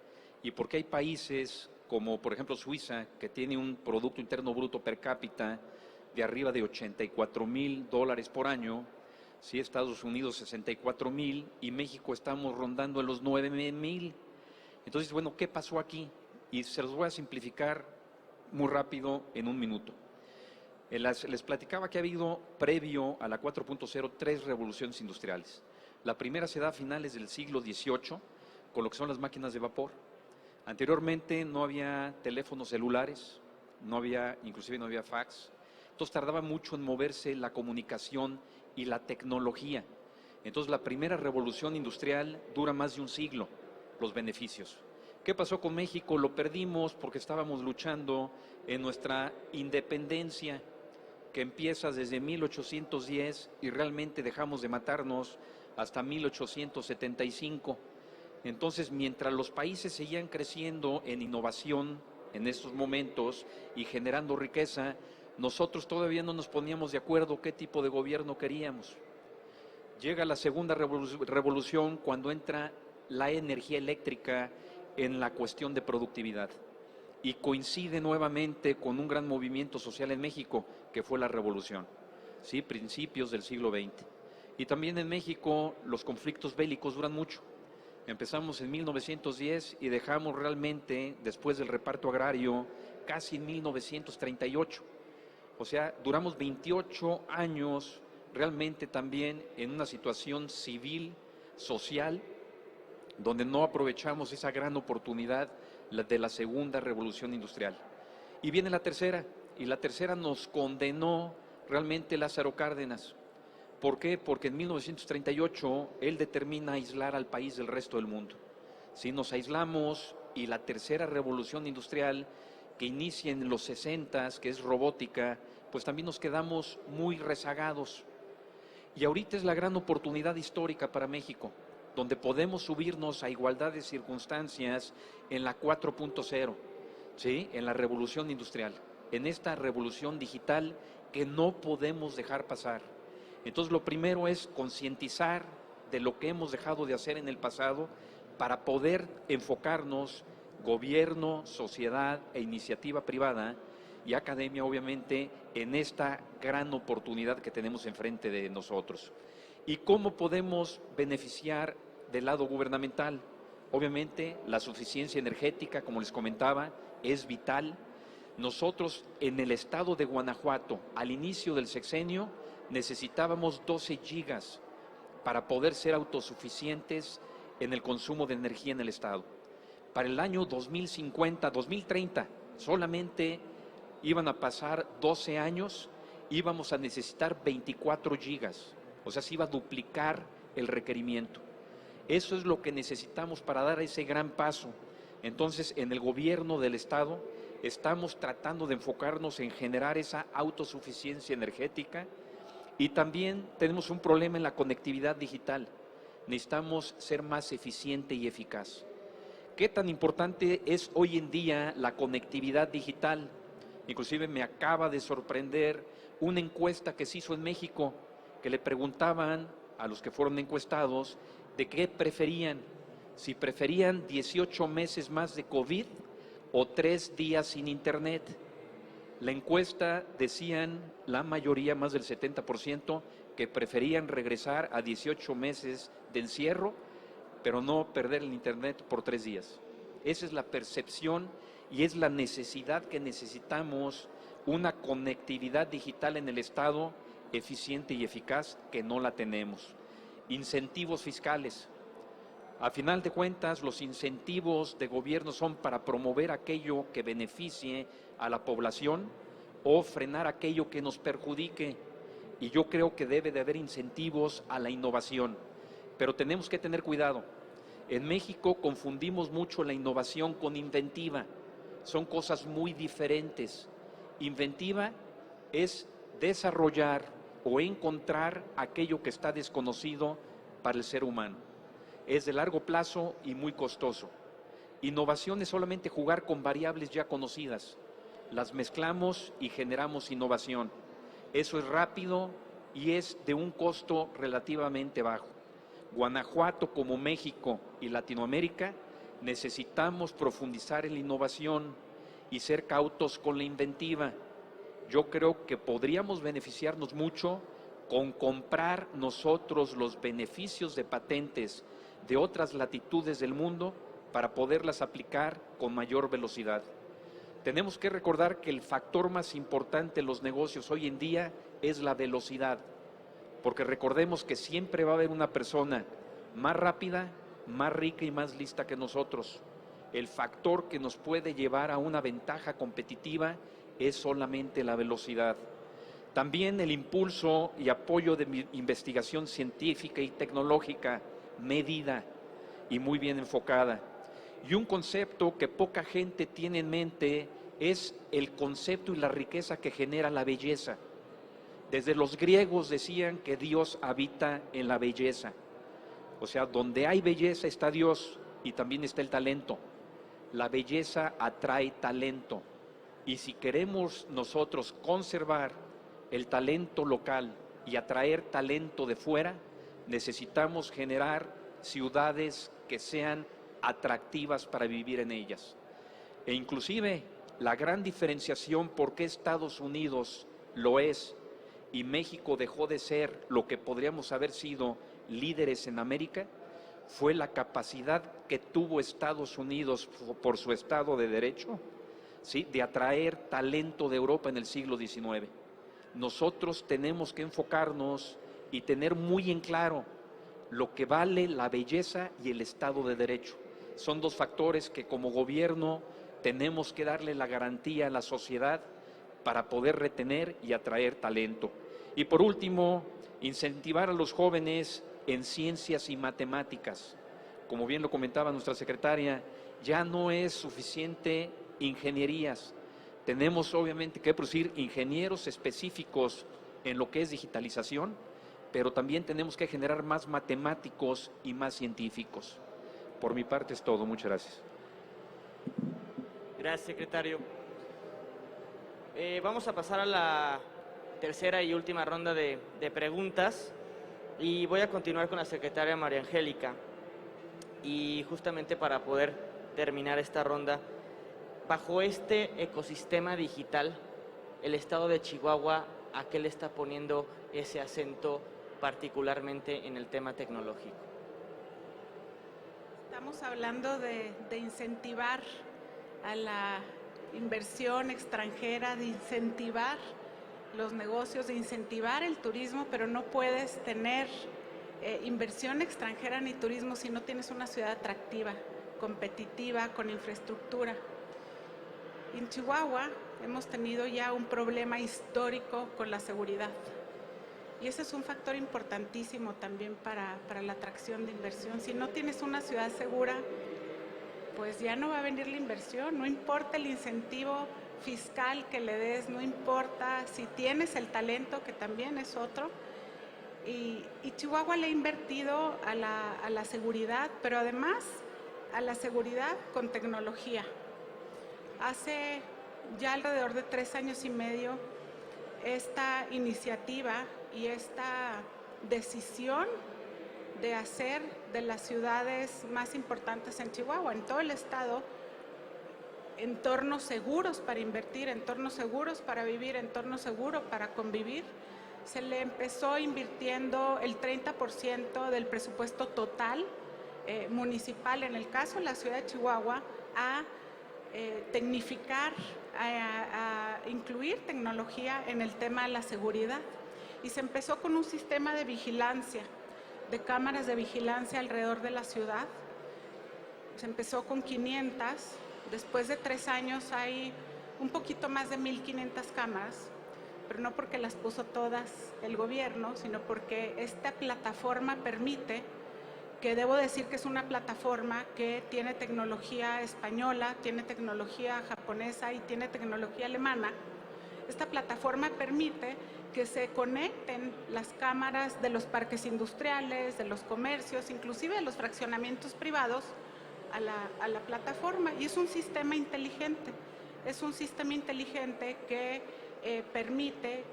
y por qué hay países como por ejemplo Suiza, que tiene un Producto Interno Bruto per cápita de arriba de $84,000 por año, sí, Estados Unidos 64,000, y México estamos rondando en los 9,000. Entonces, bueno, ¿qué pasó aquí? Y se los voy a simplificar muy rápido en un minuto. Les platicaba que ha habido, previo a la 4.0, 3 revoluciones industriales. La primera se da a finales del siglo XVIII, con lo que son las máquinas de vapor. Anteriormente no había teléfonos celulares, inclusive no había fax, entonces tardaba mucho en moverse la comunicación y la tecnología. Entonces la primera revolución industrial dura más de un siglo, los beneficios. ¿Qué pasó con México? Lo perdimos porque estábamos luchando en nuestra independencia, que empieza desde 1810 y realmente dejamos de matarnos hasta 1875. Entonces, mientras los países seguían creciendo en innovación en estos momentos y generando riqueza, nosotros todavía no nos poníamos de acuerdo qué tipo de gobierno queríamos. Llega la segunda revolución cuando entra la energía eléctrica en la cuestión de productividad y coincide nuevamente con un gran movimiento social en México que fue la revolución, ¿sí? Principios del siglo XX. Y también en México los conflictos bélicos duran mucho. Empezamos en 1910 y dejamos realmente, después del reparto agrario, casi en 1938. O sea, duramos 28 años realmente también en una situación civil, social, donde no aprovechamos esa gran oportunidad de la segunda revolución industrial. Y viene la tercera, y la tercera nos condenó realmente Lázaro Cárdenas. ¿Por qué? Porque en 1938 él determina aislar al país del resto del mundo. Si nos aislamos y la tercera revolución industrial que inicia en los 60s, que es robótica, pues también nos quedamos muy rezagados. Y ahorita es la gran oportunidad histórica para México, donde podemos subirnos a igualdad de circunstancias en la 4.0, ¿sí? En la revolución industrial, en esta revolución digital que no podemos dejar pasar. Entonces, lo primero es concientizar de lo que hemos dejado de hacer en el pasado para poder enfocarnos, gobierno, sociedad e iniciativa privada y academia, obviamente, en esta gran oportunidad que tenemos enfrente de nosotros. ¿Y cómo podemos beneficiar del lado gubernamental? Obviamente, la suficiencia energética, como les comentaba, es vital. Nosotros, en el estado de Guanajuato, al inicio del sexenio, necesitábamos 12 gigas para poder ser autosuficientes en el consumo de energía en el estado. Para el año 2050, 2030, solamente iban a pasar 12 años, íbamos a necesitar 24 gigas, o sea, se iba a duplicar el requerimiento. Eso es lo que necesitamos para dar ese gran paso. Entonces, en el gobierno del estado estamos tratando de enfocarnos en generar esa autosuficiencia energética y también tenemos un problema en la conectividad digital. Necesitamos ser más eficiente y eficaz. ¿Qué tan importante es hoy en día la conectividad digital? Inclusive me acaba de sorprender una encuesta que se hizo en México, que le preguntaban a los que fueron encuestados de qué preferían, si preferían 18 meses más de COVID o 3 días sin internet. La encuesta decían, la mayoría, más del 70%, que preferían regresar a 18 meses de encierro, pero no perder el internet por 3 días. Esa es la percepción y es la necesidad que necesitamos, una conectividad digital en el Estado eficiente y eficaz, que no la tenemos. Incentivos fiscales. A final de cuentas, los incentivos de gobierno son para promover aquello que beneficie a la población o frenar aquello que nos perjudique. Y yo creo que debe de haber incentivos a la innovación, pero tenemos que tener cuidado. En México confundimos mucho la innovación con inventiva. Son cosas muy diferentes. Inventiva es desarrollar o encontrar aquello que está desconocido para el ser humano. Es de largo plazo y muy costoso. Innovación es solamente jugar con variables ya conocidas. Las mezclamos y generamos innovación. Eso es rápido y es de un costo relativamente bajo. Guanajuato, como México y Latinoamérica, necesitamos profundizar en la innovación y ser cautos con la inventiva. Yo creo que podríamos beneficiarnos mucho con comprar nosotros los beneficios de patentes de otras latitudes del mundo para poderlas aplicar con mayor velocidad. Tenemos que recordar que el factor más importante en los negocios hoy en día es la velocidad, porque recordemos que siempre va a haber una persona más rápida, más rica y más lista que nosotros. El factor que nos puede llevar a una ventaja competitiva es solamente la velocidad. También el impulso y apoyo de investigación científica y tecnológica medida y muy bien enfocada. Y un concepto que poca gente tiene en mente es el concepto y la riqueza que genera la belleza. Desde los griegos decían que Dios habita en la belleza. O sea, donde hay belleza está Dios y también está el talento. La belleza atrae talento. Y si queremos nosotros conservar el talento local y atraer talento de fuera, necesitamos generar ciudades que sean atractivas para vivir en ellas. E inclusive la gran diferenciación por qué Estados Unidos lo es y México dejó de ser lo que podríamos haber sido líderes en América, fue la capacidad que tuvo Estados Unidos por su Estado de Derecho, ¿sí?, de atraer talento de Europa en el siglo XIX. Nosotros tenemos que enfocarnos y tener muy en claro lo que vale la belleza y el Estado de Derecho. Son dos factores que como gobierno tenemos que darle la garantía a la sociedad para poder retener y atraer talento. Y por último, incentivar a los jóvenes en ciencias y matemáticas. Como bien lo comentaba nuestra secretaria, ya no es suficiente ingenierías. Tenemos obviamente que producir ingenieros específicos en lo que es digitalización, pero también tenemos que generar más matemáticos y más científicos. Por mi parte es todo. Muchas gracias. Gracias, secretario. Vamos a pasar a la tercera y última ronda de preguntas y voy a continuar con la secretaria María Angélica. Y justamente para poder terminar esta ronda, bajo este ecosistema digital, el Estado de Chihuahua, ¿a qué le está poniendo ese acento particularmente en el tema tecnológico? Estamos hablando de incentivar a la inversión extranjera, de incentivar los negocios, de incentivar el turismo, pero no puedes tener inversión extranjera ni turismo si no tienes una ciudad atractiva, competitiva, con infraestructura. En Chihuahua hemos tenido ya un problema histórico con la seguridad y ese es un factor importantísimo también para la atracción de inversión. Si no tienes una ciudad segura, pues ya no va a venir la inversión, no importa el incentivo fiscal que le des, no importa si tienes el talento, que también es otro. Y Chihuahua le ha invertido a la seguridad, pero además a la seguridad con tecnología. Hace ya alrededor de 3 años y medio, esta iniciativa y esta decisión de hacer de las ciudades más importantes en Chihuahua, en todo el estado, entornos seguros para invertir, entornos seguros para vivir, entornos seguros para convivir. Se le empezó invirtiendo el 30% del presupuesto total municipal, en el caso de la ciudad de Chihuahua, a tecnificar, a incluir tecnología en el tema de la seguridad. Y se empezó con un sistema de vigilancia, de cámaras de vigilancia alrededor de la ciudad. Se empezó con 500, después de 3 años hay un poquito más de 1,500 cámaras, pero no porque las puso todas el gobierno, sino porque esta plataforma permite, que debo decir que es una plataforma que tiene tecnología española, tiene tecnología japonesa y tiene tecnología alemana. Esta plataforma permite que se conecten las cámaras de los parques industriales, de los comercios, inclusive de los fraccionamientos privados a la plataforma. Y es un sistema inteligente, que permite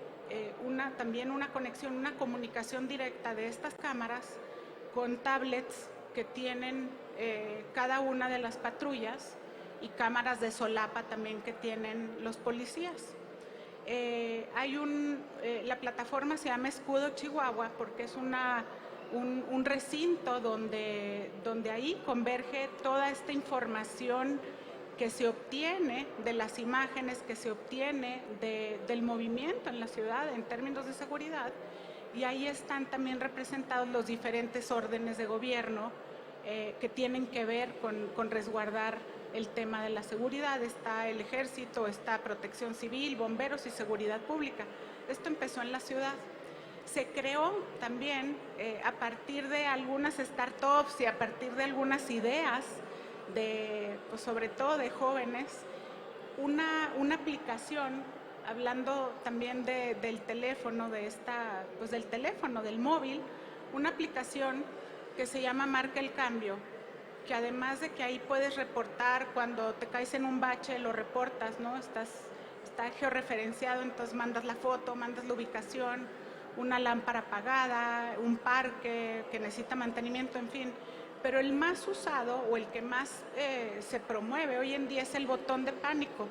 también una conexión, una comunicación directa de estas cámaras con tablets que tienen cada una de las patrullas y cámaras de solapa también que tienen los policías. La plataforma se llama Escudo Chihuahua porque es un recinto donde ahí converge toda esta información que se obtiene de las imágenes, que se obtiene del movimiento en la ciudad en términos de seguridad, y ahí están también representados los diferentes órdenes de gobierno que tienen que ver con resguardar el tema de la seguridad. Está el Ejército, está Protección Civil, Bomberos y Seguridad Pública. Esto empezó en la ciudad. Se creó también a partir de algunas startups y a partir de algunas ideas, pues sobre todo de jóvenes, una aplicación, hablando también del teléfono, del teléfono, del móvil, una aplicación que se llama Marca el Cambio, que además de que ahí puedes reportar cuando te caes en un bache, lo reportas, ¿no? Está georreferenciado, entonces mandas la foto, mandas la ubicación, una lámpara apagada, un parque que necesita mantenimiento, en fin. Pero el más usado o el que más se promueve hoy en día es el botón de pánico,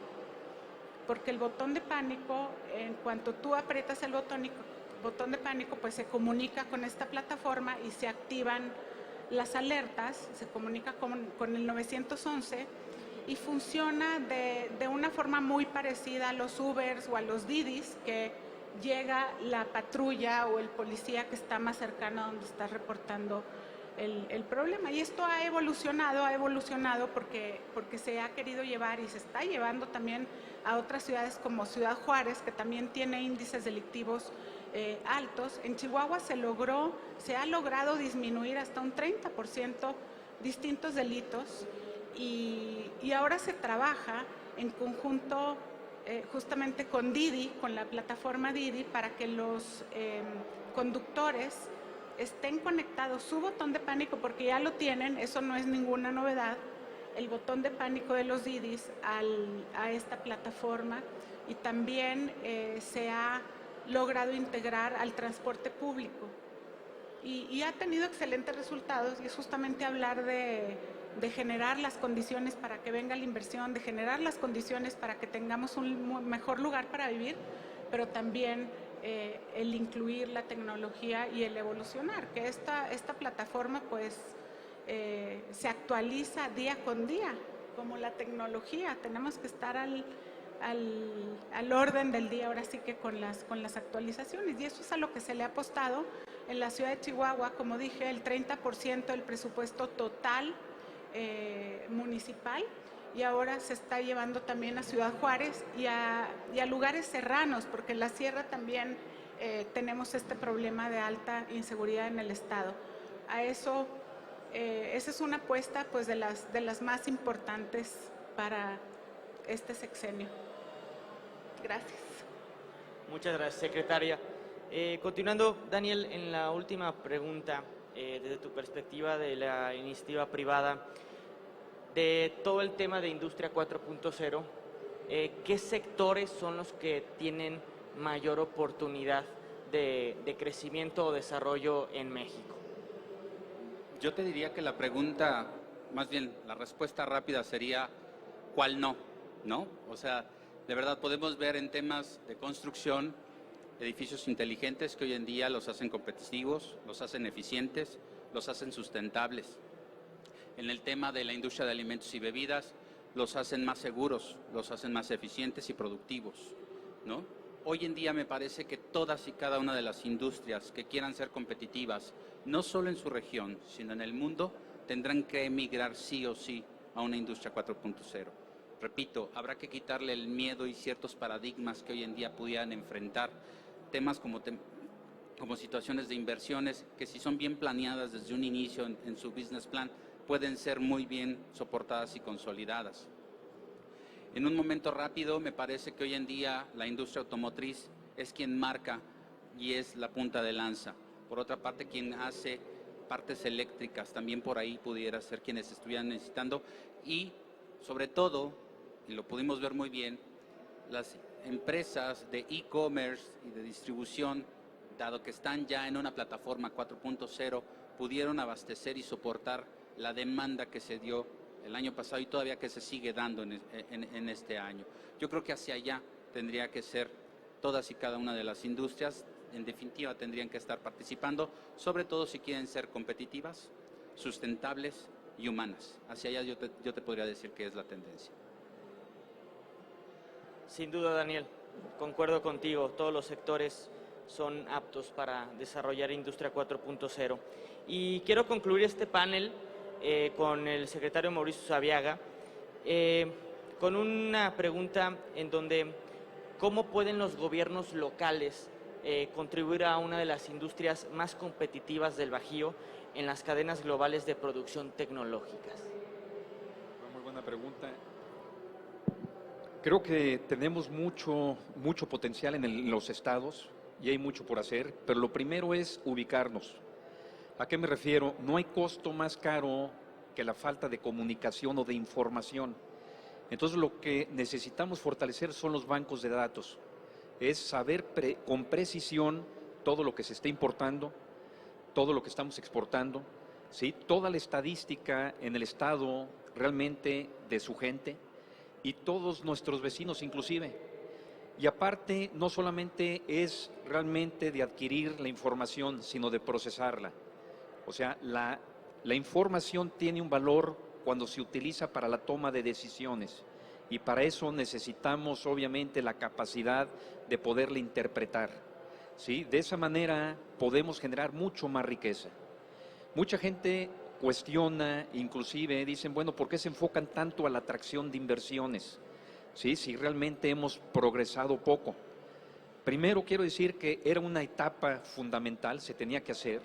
porque el botón de pánico, en cuanto tú aprietas el botón de pánico, pues se comunica con esta plataforma y se activan las alertas, se comunica con el 911 y funciona de una forma muy parecida a los Ubers o a los Didis, que llega la patrulla o el policía que está más cercano a donde está reportando el problema. Y esto ha evolucionado porque se ha querido llevar y se está llevando también a otras ciudades como Ciudad Juárez, que también tiene índices delictivos altos. En Chihuahua se ha logrado disminuir hasta un 30% distintos delitos y ahora se trabaja en conjunto justamente con Didi, con la plataforma Didi, para que los conductores estén conectados su botón de pánico, porque ya lo tienen, eso no es ninguna novedad, el botón de pánico de los Didis a esta plataforma, y también se ha logrado integrar al transporte público y ha tenido excelentes resultados, y es justamente hablar de generar las condiciones para que venga la inversión, de generar las condiciones para que tengamos un mejor lugar para vivir, pero también el incluir la tecnología y el evolucionar, que esta plataforma pues se actualiza día con día, como la tecnología. Tenemos que estar al orden del día, ahora sí que con las actualizaciones, y eso es a lo que se le ha apostado en la ciudad de Chihuahua. Como dije, el 30% del presupuesto total municipal, y ahora se está llevando también a Ciudad Juárez y a lugares serranos, porque en la sierra también tenemos este problema de alta inseguridad en el estado. A eso, esa es una apuesta pues de las más importantes para este sexenio. Gracias. Muchas gracias, secretaria. Continuando, Daniel, en la última pregunta, desde tu perspectiva de la iniciativa privada, de todo el tema de Industria 4.0, ¿qué sectores son los que tienen mayor oportunidad de crecimiento o desarrollo en México? Yo te diría que la pregunta, más bien la respuesta rápida sería ¿cuál no? ¿No? O sea, de verdad podemos ver en temas de construcción edificios inteligentes que hoy en día los hacen competitivos, los hacen eficientes, los hacen sustentables. En el tema de la industria de alimentos y bebidas, los hacen más seguros, los hacen más eficientes y productivos, ¿no? Hoy en día me parece que todas y cada una de las industrias que quieran ser competitivas, no solo en su región, sino en el mundo, tendrán que emigrar sí o sí a una industria 4.0. Repito, habrá que quitarle el miedo y ciertos paradigmas que hoy en día pudieran enfrentar, temas como situaciones de inversiones que, si son bien planeadas desde un inicio en su business plan, pueden ser muy bien soportadas y consolidadas. En un momento rápido, me parece que hoy en día la industria automotriz es quien marca y es la punta de lanza. Por otra parte, quien hace partes eléctricas, también por ahí pudiera ser quienes estuvieran necesitando. Y sobre todo, y lo pudimos ver muy bien, las empresas de e-commerce y de distribución, dado que están ya en una plataforma 4.0, pudieron abastecer y soportar la demanda que se dio el año pasado y todavía que se sigue dando en este año. Yo creo que hacia allá tendría que ser todas y cada una de las industrias. En definitiva, tendrían que estar participando, sobre todo si quieren ser competitivas, sustentables y humanas. Hacia allá yo te podría decir que es la tendencia. Sin duda, Daniel, concuerdo contigo, todos los sectores son aptos para desarrollar Industria 4.0. Y quiero concluir este panel con el secretario Mauricio Usabiaga, con una pregunta en donde ¿cómo pueden los gobiernos locales contribuir a una de las industrias más competitivas del Bajío en las cadenas globales de producción tecnológicas? Muy buena pregunta. Creo que tenemos mucho potencial en los estados y hay mucho por hacer, pero lo primero es ubicarnos. ¿A qué me refiero? No hay costo más caro que la falta de comunicación o de información. Entonces lo que necesitamos fortalecer son los bancos de datos. Es saber con precisión todo lo que se está importando, todo lo que estamos exportando, ¿sí? Toda la estadística en el estado realmente de su gente y todos nuestros vecinos inclusive. Y aparte, no solamente es realmente de adquirir la información, sino de procesarla. O sea, la información tiene un valor cuando se utiliza para la toma de decisiones. Y para eso necesitamos, obviamente, la capacidad de poderla interpretar, ¿sí? De esa manera podemos generar mucho más riqueza. Mucha gente cuestiona, inclusive dicen, bueno, ¿por qué se enfocan tanto a la atracción de inversiones? ¿Sí? Si realmente hemos progresado poco. Primero quiero decir que era una etapa fundamental, se tenía que hacer,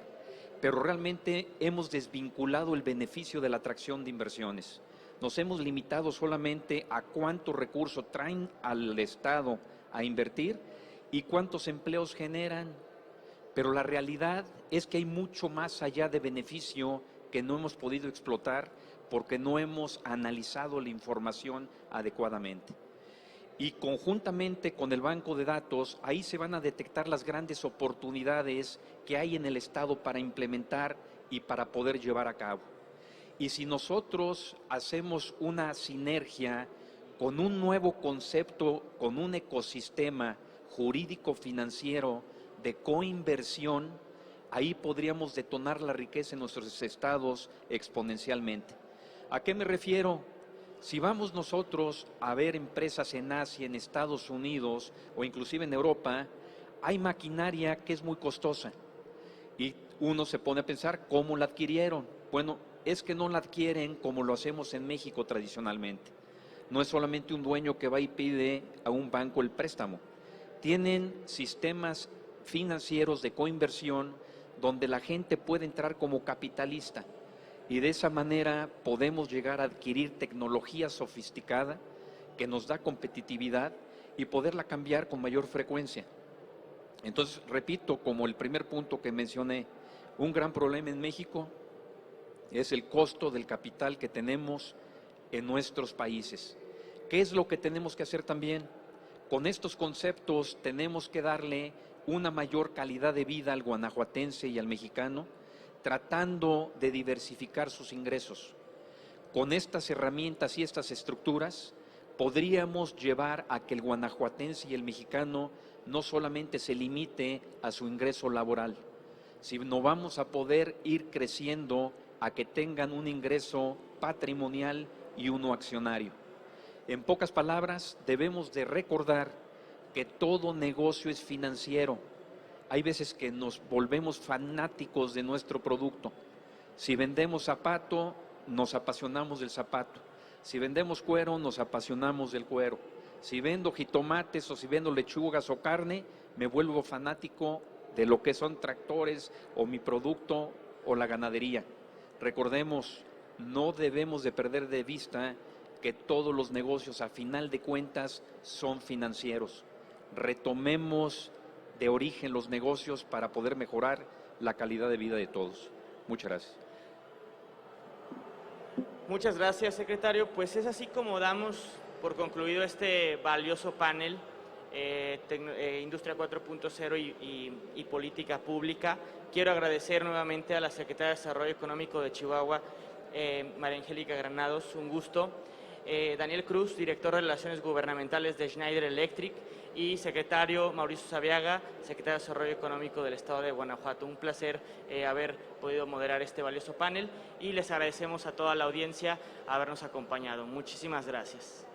pero realmente hemos desvinculado el beneficio de la atracción de inversiones. Nos hemos limitado solamente a cuántos recursos traen al Estado a invertir y cuántos empleos generan, pero la realidad es que hay mucho más allá de beneficio que no hemos podido explotar porque no hemos analizado la información adecuadamente. Y conjuntamente con el banco de datos, ahí se van a detectar las grandes oportunidades que hay en el Estado para implementar y para poder llevar a cabo. Y si nosotros hacemos una sinergia con un nuevo concepto, con un ecosistema jurídico-financiero de coinversión, ahí podríamos detonar la riqueza en nuestros estados exponencialmente. ¿A qué me refiero? Si vamos nosotros a ver empresas en Asia, en Estados Unidos o inclusive en Europa, hay maquinaria que es muy costosa y uno se pone a pensar cómo la adquirieron. Bueno, es que no la adquieren como lo hacemos en México tradicionalmente. No es solamente un dueño que va y pide a un banco el préstamo. Tienen sistemas financieros de coinversión donde la gente puede entrar como capitalista. Y de esa manera podemos llegar a adquirir tecnología sofisticada que nos da competitividad y poderla cambiar con mayor frecuencia. Entonces, repito, como el primer punto que mencioné, un gran problema en México es el costo del capital que tenemos en nuestros países. ¿Qué es lo que tenemos que hacer también? Con estos conceptos tenemos que darle una mayor calidad de vida al guanajuatense y al mexicano, tratando de diversificar sus ingresos. Con estas herramientas y estas estructuras podríamos llevar a que el guanajuatense y el mexicano no solamente se limite a su ingreso laboral, sino vamos a poder ir creciendo a que tengan un ingreso patrimonial y uno accionario. En pocas palabras, debemos de recordar que todo negocio es financiero. Hay veces que nos volvemos fanáticos de nuestro producto. Si vendemos zapato, nos apasionamos del zapato. Si vendemos cuero, nos apasionamos del cuero. Si vendo jitomates o si vendo lechugas o carne, me vuelvo fanático de lo que son tractores o mi producto o la ganadería. Recordemos, no debemos de perder de vista que todos los negocios a final de cuentas son financieros. Retomemos de origen los negocios para poder mejorar la calidad de vida de todos. Muchas gracias. Muchas gracias, secretario. Pues es así como damos por concluido este valioso panel, Industria 4.0 y Política Pública. Quiero agradecer nuevamente a la Secretaria de Desarrollo Económico de Chihuahua, María Angélica Granados, un gusto. Daniel Cruz, director de Relaciones Gubernamentales de Schneider Electric, y secretario Mauricio Usabiaga, secretario de Desarrollo Económico del Estado de Guanajuato. Un placer haber podido moderar este valioso panel y les agradecemos a toda la audiencia habernos acompañado. Muchísimas gracias.